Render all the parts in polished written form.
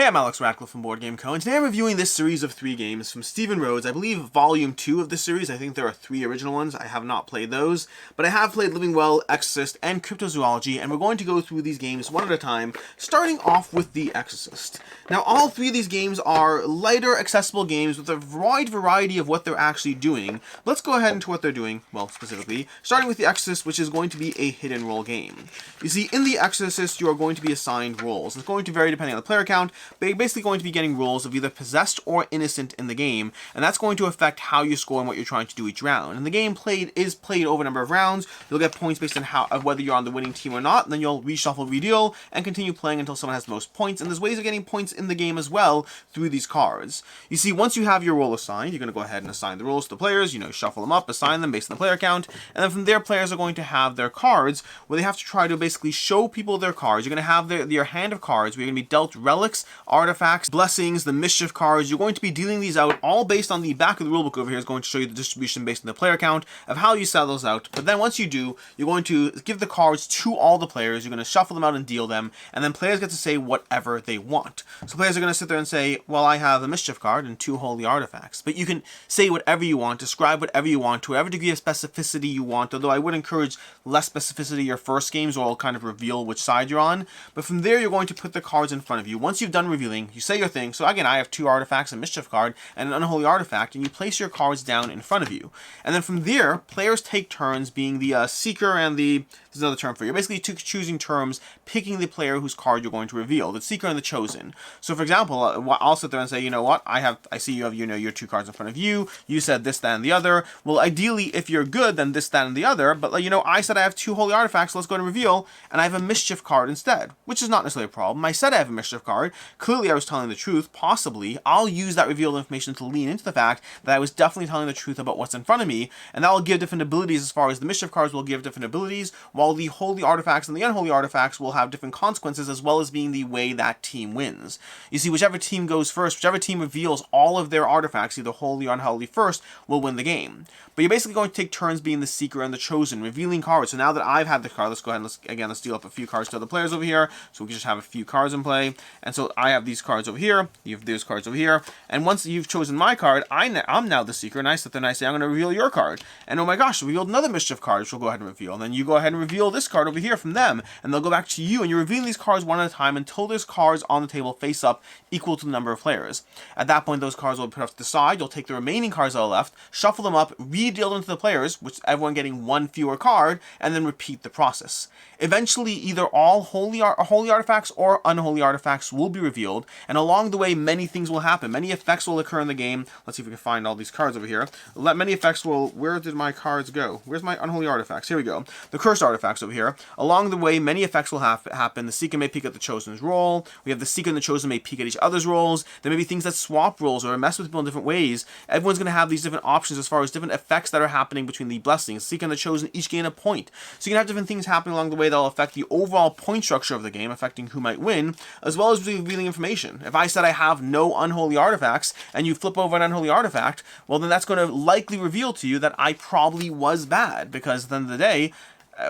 I'm Alex Radcliffe from Board Game Co. And today I'm reviewing this series of 3 games from Steven Rhodes. I believe Volume 2 of this series. I think there are 3 original ones. I have not played those. But I have played Living Well, Exorcist, and Cryptozoology. And we're going to go through these games one at a time, starting off with The Exorcist. Now, all 3 of these games are lighter, accessible games with a wide variety of what they're actually doing. Let's go ahead into what they're doing, well, specifically. Starting with The Exorcist, which is going to be a hidden role game. You see, in The Exorcist, you are going to be assigned roles. It's going to vary depending on the player count, but you're basically going to be getting roles of either possessed or innocent in the game, and that's going to affect how you score and what you're trying to do each round. And the game is played over a number of rounds. You'll get points based on whether you're on the winning team or not, and then you'll reshuffle, redeal, and continue playing until someone has the most points. And there's ways of getting points in the game as well through these cards. You see, once you have your role assigned, you're going to go ahead and assign the roles to the players, shuffle them up, assign them based on the player count, and then from there, players are going to have their cards, where they have to try to basically show people their cards. You're going to have your hand of cards, where you're going to be dealt relics, artifacts, blessings, the mischief cards. You're going to be dealing these out all based on the back of the rulebook over here is going to show you the distribution based on the player count of how you sell those out. But then once you do, you're going to give the cards to all the players. You're going to shuffle them out and deal them, and then players get to say whatever they want. So players are going to sit there and say, well, I have a mischief card and 2 holy artifacts. But you can say whatever you want, describe whatever you want, to whatever degree of specificity you want, although I would encourage less specificity your first games, or it'll kind of reveal which side you're on. But from there, you're going to put the cards in front of you. Once you've done revealing, you say your thing. So again, I have 2 artifacts, a mischief card, and an unholy artifact, and you place your cards down in front of you. And then from there, players take turns being the seeker and the... There's another term for you. You're basically choosing terms, picking the player whose card you're going to reveal, the seeker and the chosen. So for example, I'll sit there and say, you know what, I see you have your 2 cards in front of you. You said this, that, and the other. Well, ideally, if you're good, then this, that, and the other. But I said I have 2 holy artifacts. So let's go and reveal, and I have a mischief card instead, which is not necessarily a problem. I said I have a mischief card. Clearly, I was telling the truth. Possibly, I'll use that revealed information to lean into the fact that I was definitely telling the truth about what's in front of me, and that will give different abilities. As far as the mischief cards will give different abilities, while the holy artifacts and the unholy artifacts will have different consequences, as well as being the way that team wins. You see, whichever team goes first, whichever team reveals all of their artifacts, either holy or unholy first, will win the game. But you're basically going to take turns being the seeker and the chosen, revealing cards. So now that I've had the card, let's go ahead and let's deal up a few cards to other players over here, so we can just have a few cards in play. And so I have these cards over here, you have those cards over here, and once you've chosen my card, I'm now the seeker, and I sit there and I say, I'm going to reveal your card. And oh my gosh, we revealed another mischief card, which we'll go ahead and reveal. And then you go ahead and reveal this card over here from them, and they'll go back to you, and you're revealing these cards one at a time until there's cards on the table face up equal to the number of players. At that point, those cards will be put off to the side. You'll take the remaining cards that are left, shuffle them up, re-deal them to the players, which everyone getting 1 fewer card, and then repeat the process. Eventually, either all holy artifacts or unholy artifacts will be revealed, and along the way, many things will happen. Many effects will occur in the game. Let's see if we can find all these cards over here. Many effects will... Where did my cards go? Where's my unholy artifacts? Here we go. The cursed artifacts over here. Along the way, many effects will happen. The seeker may peek at the chosen's role. We have the seeker and the chosen may peek at each other's roles. There may be things that swap roles or mess with people in different ways. Everyone's going to have these different options as far as different effects that are happening between the blessings. The seeker and the chosen each gain a point. So you can have different things happening along the way that will affect the overall point structure of the game, affecting who might win, as well as revealing information. If I said I have no unholy artifacts, and you flip over an unholy artifact, well then that's going to likely reveal to you that I probably was bad, because at the end of the day,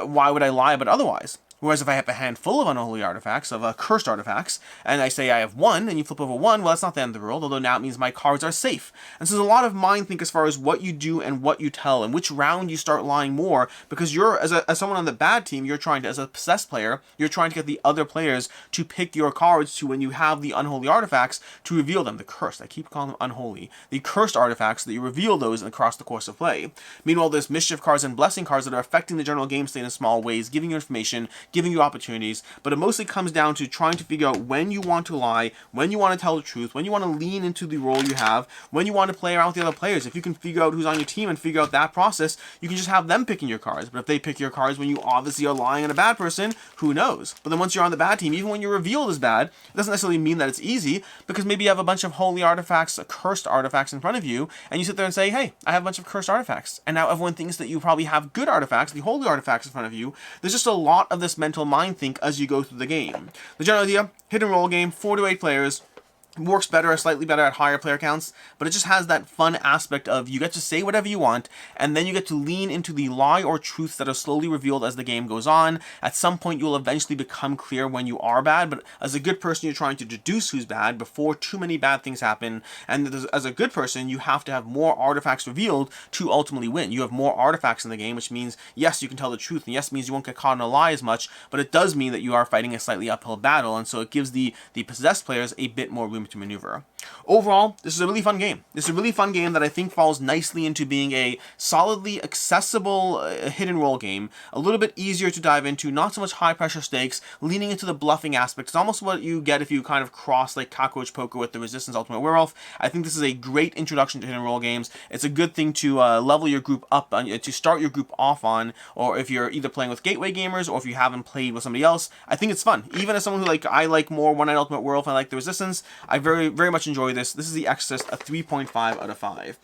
why would I lie about otherwise? Whereas if I have a handful of unholy artifacts, of cursed artifacts, and I say I have 1, and you flip over 1, well, that's not the end of the world, although now it means my cards are safe. And so there's a lot of mind think as far as what you do and what you tell, and which round you start lying more, because you're, as someone on the bad team, you're trying to, as a possessed player, you're trying to get the other players to pick your cards to, when you have the unholy artifacts, to reveal them. The cursed, I keep calling them unholy. The cursed artifacts, that you reveal those across the course of play. Meanwhile, there's mischief cards and blessing cards that are affecting the general game state in small ways, giving you information, giving you opportunities, but it mostly comes down to trying to figure out when you want to lie, when you want to tell the truth, when you want to lean into the role you have, when you want to play around with the other players. If you can figure out who's on your team and figure out that process, you can just have them picking your cards. But if they pick your cards when you obviously are lying on a bad person, who knows? But then once you're on the bad team, even when you're revealed as bad, it doesn't necessarily mean that it's easy, because maybe you have a bunch of holy artifacts, cursed artifacts in front of you, and you sit there and say, hey, I have a bunch of cursed artifacts. And now everyone thinks that you probably have good artifacts, the holy artifacts in front of you. There's just a lot of this mental mind think as you go through the game. The general idea, hidden role game, 4 to 8 players. works better, slightly better at higher player counts, but it just has that fun aspect of you get to say whatever you want, and then you get to lean into the lie or truths that are slowly revealed as the game goes on. At some point, you'll eventually become clear when you are bad, but as a good person, you're trying to deduce who's bad before too many bad things happen, and as a good person, you have to have more artifacts revealed to ultimately win. You have more artifacts in the game, which means, yes, you can tell the truth, and yes, means you won't get caught in a lie as much, but it does mean that you are fighting a slightly uphill battle, and so it gives the possessed players a bit more room to maneuver. Overall, this is a really fun game. This is a really fun game that I think falls nicely into being a solidly accessible hit and roll game, a little bit easier to dive into, not so much high pressure stakes, leaning into the bluffing aspect. It's almost what you get if you kind of cross like Cockroach Poker with the Resistance Ultimate Werewolf. I think this is a great introduction to hit and roll games. It's a good thing to level your group up, to start your group off on, or if you're either playing with gateway gamers or if you haven't played with somebody else. I think it's fun. Even as someone who I like more One Night Ultimate Werewolf, I like the Resistance, I very, very much enjoy this. This is the Exorcist, a 3.5 out of 5.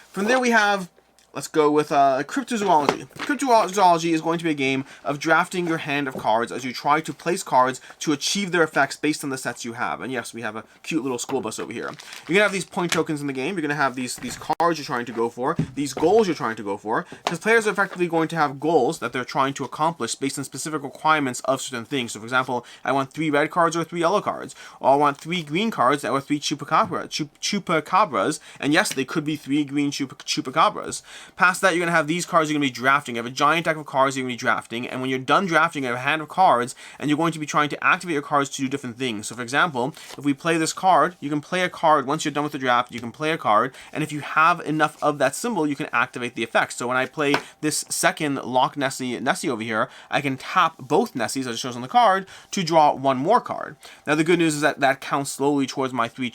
From there we have, let's go with Cryptozoology. Cryptozoology is going to be a game of drafting your hand of cards as you try to place cards to achieve their effects based on the sets you have. And yes, we have a cute little school bus over here. You're going to have these point tokens in the game. You're going to have these cards you're trying to go for, these goals you're trying to go for, because players are effectively going to have goals that they're trying to accomplish based on specific requirements of certain things. So for example, I want 3 red cards or 3 yellow cards, or I want 3 green cards or 3 chupacabras, and yes, they could be 3 green chupacabras. Past that, you're going to have these cards you're going to be drafting. You have a giant deck of cards you're going to be drafting, and when you're done drafting, you have a hand of cards, and you're going to be trying to activate your cards to do different things. So for example, if we play this card, you can play a card. Once you're done with the draft, you can play a card, and if you have enough of that symbol, you can activate the effects. So when I play this second Loch Nessie over here, I can tap both Nessies, as it shows on the card, to draw one more card. Now the good news is that that counts slowly towards my three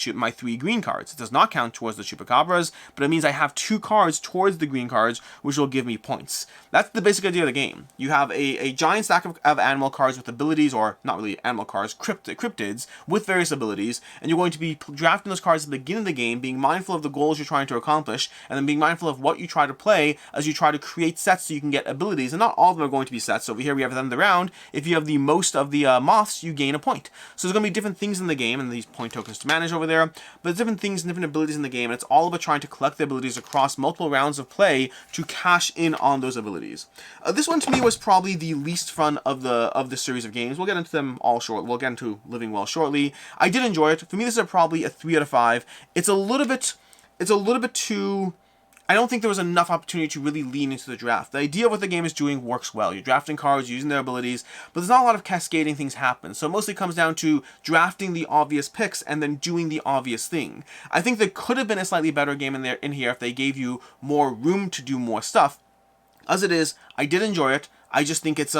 green cards. It does not count towards the chupacabras, but it means I have 2 cards towards the green cards, which will give me points. That's the basic idea of the game. You have a giant stack of animal cards with abilities, or not really animal cards, cryptids with various abilities, and you're going to be drafting those cards at the beginning of the game, being mindful of the goals you're trying to accomplish, and then being mindful of what you try to play as you try to create sets so you can get abilities. And not all of them are going to be sets. So over here we have at the end of the round, if you have the most of the moths, you gain a point. So there's going to be different things in the game, and these point tokens to manage over there, but there's different things and different abilities in the game, and it's all about trying to collect the abilities across multiple rounds of play to cash in on those abilities. This one to me was probably the least fun of the series of games. We'll get into them all short. We'll get into Living Well shortly. I did enjoy it. For me, this is probably a 3 out of 5. It's a little bit too. I don't think there was enough opportunity to really lean into the draft. The idea of what the game is doing works well. You're drafting cards, using their abilities, but there's not a lot of cascading things happen. So it mostly comes down to drafting the obvious picks and then doing the obvious thing. I think there could have been a slightly better game in here if they gave you more room to do more stuff. As it is, I did enjoy it. I just think it's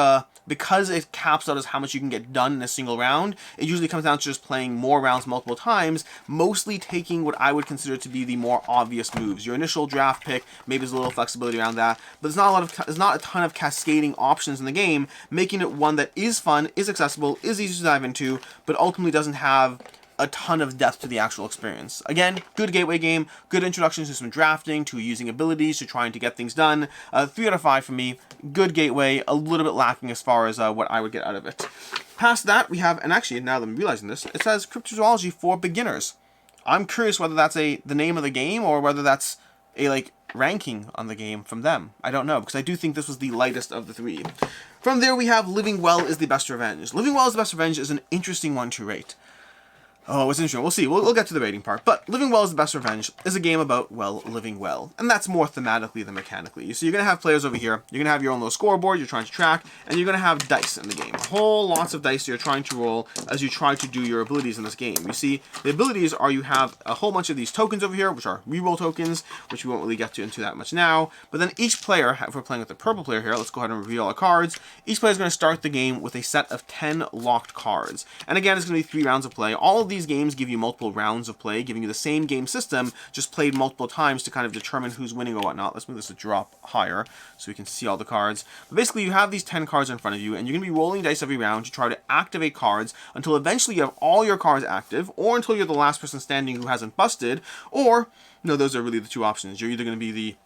because it caps out as how much you can get done in a single round, it usually comes down to just playing more rounds multiple times, mostly taking what I would consider to be the more obvious moves. Your initial draft pick, maybe there's a little flexibility around that, but there's not a ton of cascading options in the game, making it one that is fun, is accessible, is easy to dive into, but ultimately doesn't have a ton of depth to the actual experience. Again, good gateway game, good introduction to some drafting, to using abilities, to trying to get things done. 3 out of 5 for me. Good gateway, a little bit lacking as far as what I would get out of it. Past that, we have, and actually, now that I'm realizing this, it says Cryptozoology for beginners. I'm curious whether that's the name of the game or whether that's a ranking on the game from them. I don't know, because I do think this was the lightest of the 3. From there, we have Living Well is the Best Revenge. Living Well is the Best Revenge is an interesting one to rate. Oh, it's interesting. We'll see. We'll get to the rating part. But Living Well is the Best Revenge is a game about, well, living well. And that's more thematically than mechanically. So you're going to have players over here. You're going to have your own little scoreboard you're trying to track. And you're going to have dice in the game. Whole lots of dice you're trying to roll as you try to do your abilities in this game. You see, the abilities are you have a whole bunch of these tokens over here, which are reroll tokens, which we won't really get into that much now. But then each player, if we're playing with the purple player here, let's go ahead and reveal our cards. Each player is going to start the game with a set of 10 locked cards. And again, it's going to be 3 rounds of play. All of these games give you multiple rounds of play, giving you the same game system, just played multiple times to kind of determine who's winning or whatnot. Let's move this a drop higher so we can see all the cards. But basically, you have these 10 cards in front of you, and you're going to be rolling dice every round to try to activate cards until eventually you have all your cards active, or until you're the last person standing who hasn't busted, or, no, those are really the 2 options. You're either going to be the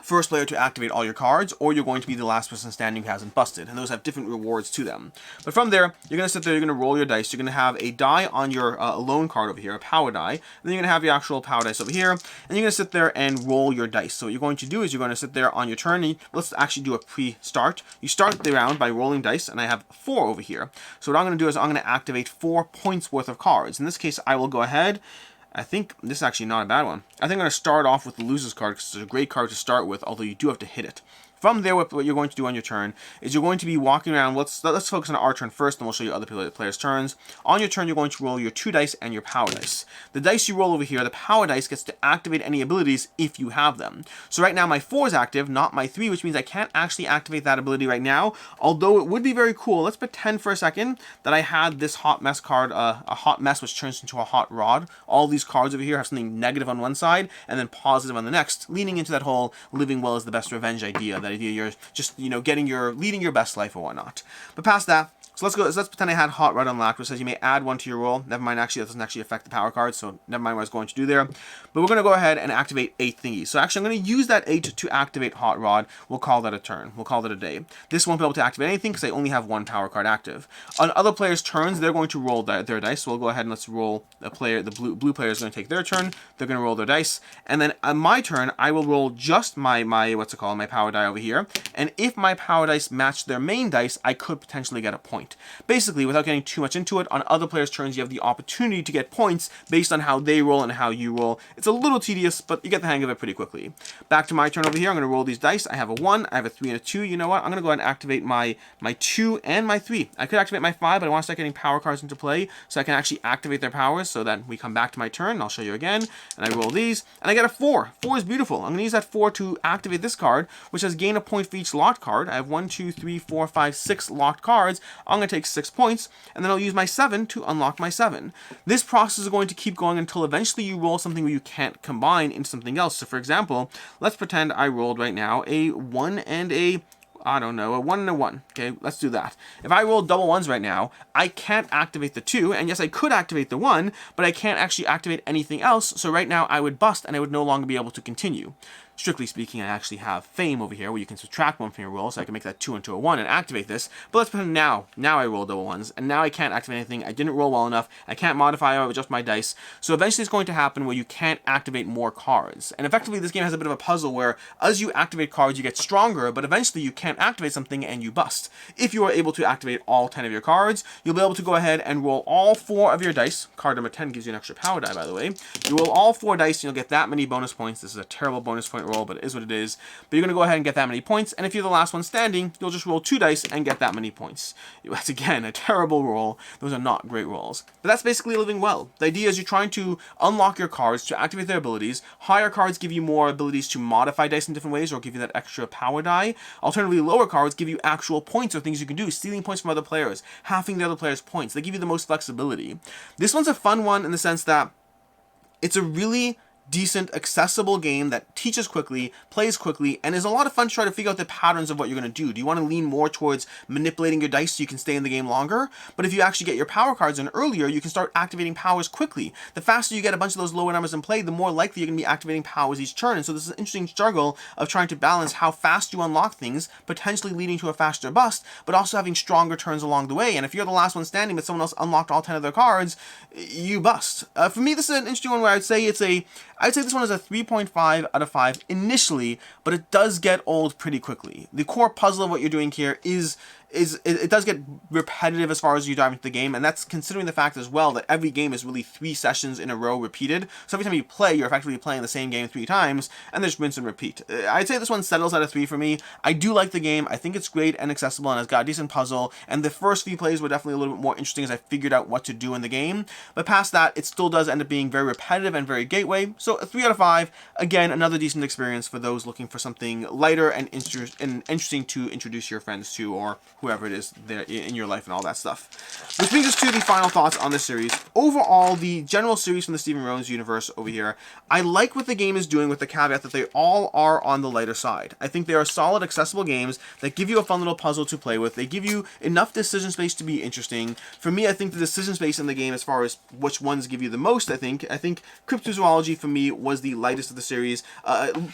first player to activate all your cards, or you're going to be the last person standing who hasn't busted, and those have different rewards to them. But from there, you're going to sit there, you're going to roll your dice, you're going to have a die on your alone card over here, a power die, and then you're going to have your actual power dice over here, and you're going to sit there and roll your dice. So what you're going to do is you're going to sit there on your turn, and let's actually do a pre-start. You start the round by rolling dice, and I have 4 over here. So what I'm going to do is I'm going to activate 4 points worth of cards. In this case, I will go ahead. I think this is actually not a bad one. I think I'm going to start off with the loser's card because it's a great card to start with, although you do have to hit it. From there, what you're going to do on your turn is you're going to be walking around. Let's focus on our turn first, and we'll show you other players' turns. On your turn, you're going to roll your 2 dice and your power dice. The dice you roll over here, the power dice gets to activate any abilities if you have them. So right now, my 4 is active, not my 3, which means I can't actually activate that ability right now, although it would be very cool. Let's pretend for a second that I had this hot mess card, a hot mess which turns into a hot rod. All these cards over here have something negative on one side and then positive on the next, leaning into that whole living well is the best revenge idea, that idea you're just, leading your best life or whatnot. But past that, so let's pretend I had Hot Rod unlocked, which says you may add 1 to your roll. Never mind, actually, that doesn't actually affect the power card, so never mind what I was going to do there. But we're going to go ahead and activate 8 thingies. So actually, I'm going to use that 8 to activate Hot Rod. We'll call that a turn. We'll call that a day. This won't be able to activate anything because I only have 1 power card active. On other players' turns, they're going to roll their dice. So we'll go ahead and let's roll a player. The blue player is going to take their turn. They're going to roll their dice. And then on my turn, I will roll just my power die over here. And if my power dice match their main dice, I could potentially get a point. Basically, without getting too much into it, on other players' turns, you have the opportunity to get points based on how they roll and how you roll. It's a little tedious, but you get the hang of it pretty quickly. Back to my turn over here. I'm going to roll these dice. I have a 1, I have a 3, and a 2. You know what? I'm going to go ahead and activate my 2 and my 3. I could activate my 5, but I want to start getting power cards into play so I can actually activate their powers. So then we come back to my turn, and I'll show you again. And I roll these, and I get a 4. 4 is beautiful. I'm going to use that 4 to activate this card, which says gain a point for each locked card. I have 1, 2, 3, 4, 5, 6 locked cards. I'm going to take 6 points, and then I'll use my 7 to unlock my 7. This process is going to keep going until eventually you roll something where you can't combine into something else. So for example, let's pretend I rolled right now a 1 and a 1 and a 1. Okay, let's do that. If I roll double 1s right now, I can't activate the 2, and yes, I could activate the 1, but I can't actually activate anything else, so right now I would bust and I would no longer be able to continue. Strictly speaking, I actually have Fame over here where you can subtract 1 from your roll, so I can make that 2 into a 1 and activate this. But let's pretend now I roll double 1s, and now I can't activate anything. I didn't roll well enough. I can't modify or adjust my dice. So eventually it's going to happen where you can't activate more cards. And effectively, this game has a bit of a puzzle where as you activate cards, you get stronger, but eventually you can't activate something and you bust. If you are able to activate all 10 of your cards, you'll be able to go ahead and roll all 4 of your dice. Card number 10 gives you an extra power die, by the way. You roll all 4 dice, and you'll get that many bonus points. This is a terrible bonus point roll, but it is what it is. But you're going to go ahead and get that many points, and if you're the last one standing, you'll just roll 2 dice and get that many points. That's, again, a terrible roll. Those are not great rolls. But that's basically living well. The idea is you're trying to unlock your cards to activate their abilities. Higher cards give you more abilities to modify dice in different ways or give you that extra power die. Alternatively, lower cards give you actual points or things you can do, stealing points from other players, halving the other player's points. They give you the most flexibility. This one's a fun one in the sense that it's a really decent, accessible game that teaches quickly, plays quickly, and is a lot of fun to try to figure out the patterns of what you're going to do. Do you want to lean more towards manipulating your dice so you can stay in the game longer? But if you actually get your power cards in earlier, you can start activating powers quickly. The faster you get a bunch of those lower numbers in play, the more likely you're going to be activating powers each turn. And so this is an interesting struggle of trying to balance how fast you unlock things, potentially leading to a faster bust, but also having stronger turns along the way. And if you're the last one standing, but someone else unlocked all 10 of their cards, you bust. For me, this is an interesting one where I'd say this one is a 3.5 out of 5 initially, but it does get old pretty quickly. The core puzzle of what you're doing here it does get repetitive as far as you dive into the game, and that's considering the fact as well that every game is really 3 sessions in a row repeated. So every time you play, you're effectively playing the same game 3 times, and there's rinse and repeat. I'd say this one settles at a 3 for me. I do like the game. I think it's great and accessible, and it's got a decent puzzle, and the first few plays were definitely a little bit more interesting as I figured out what to do in the game. But past that, it still does end up being very repetitive and very gateway. So a 3 out of 5. Again, another decent experience for those looking for something lighter and interesting to introduce your friends to, or whoever it is there in your life and all that stuff. Which brings us to the final thoughts on this series. Overall, the general series from the Steven Rhodes universe over here, I like what the game is doing with the caveat that they all are on the lighter side. I think they are solid, accessible games that give you a fun little puzzle to play with. They give you enough decision space to be interesting. For me, I think the decision space in the game, as far as which ones give you the most, I think Cryptozoology for me was the lightest of the series,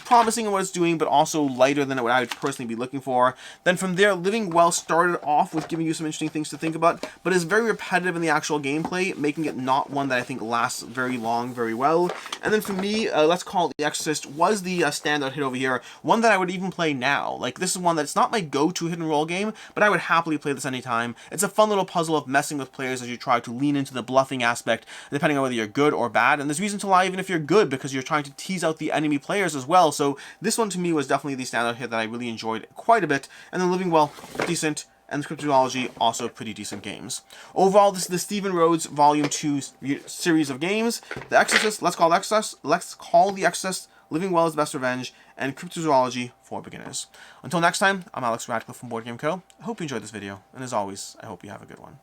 promising in what it's doing, but also lighter than what I would personally be looking for. Then from there, Living Well started off with giving you some interesting things to think about, but is very repetitive in the actual gameplay, making it not one that I think lasts very long, very well. And then for me, let's call it The Exorcist was the standout hit over here, one that I would even play now. Like, this is one that's not my go-to hit and roll game, but I would happily play this anytime. It's a fun little puzzle of messing with players as you try to lean into the bluffing aspect, depending on whether you're good or bad, and there's reason to lie even if you're good, because you're trying to tease out the enemy players as well. So this one to me was definitely the standout hit that I really enjoyed quite a bit. And then Living Well, decent, and Cryptozoology, also pretty decent games. Overall, this is the Steven Rhodes Volume 2 series of games. The Exorcist, let's call The Exorcist, Living Well is the Best Revenge, and Cryptozoology for beginners. Until next time, I'm Alex Radcliffe from Board Game Co. I hope you enjoyed this video, and as always, I hope you have a good one.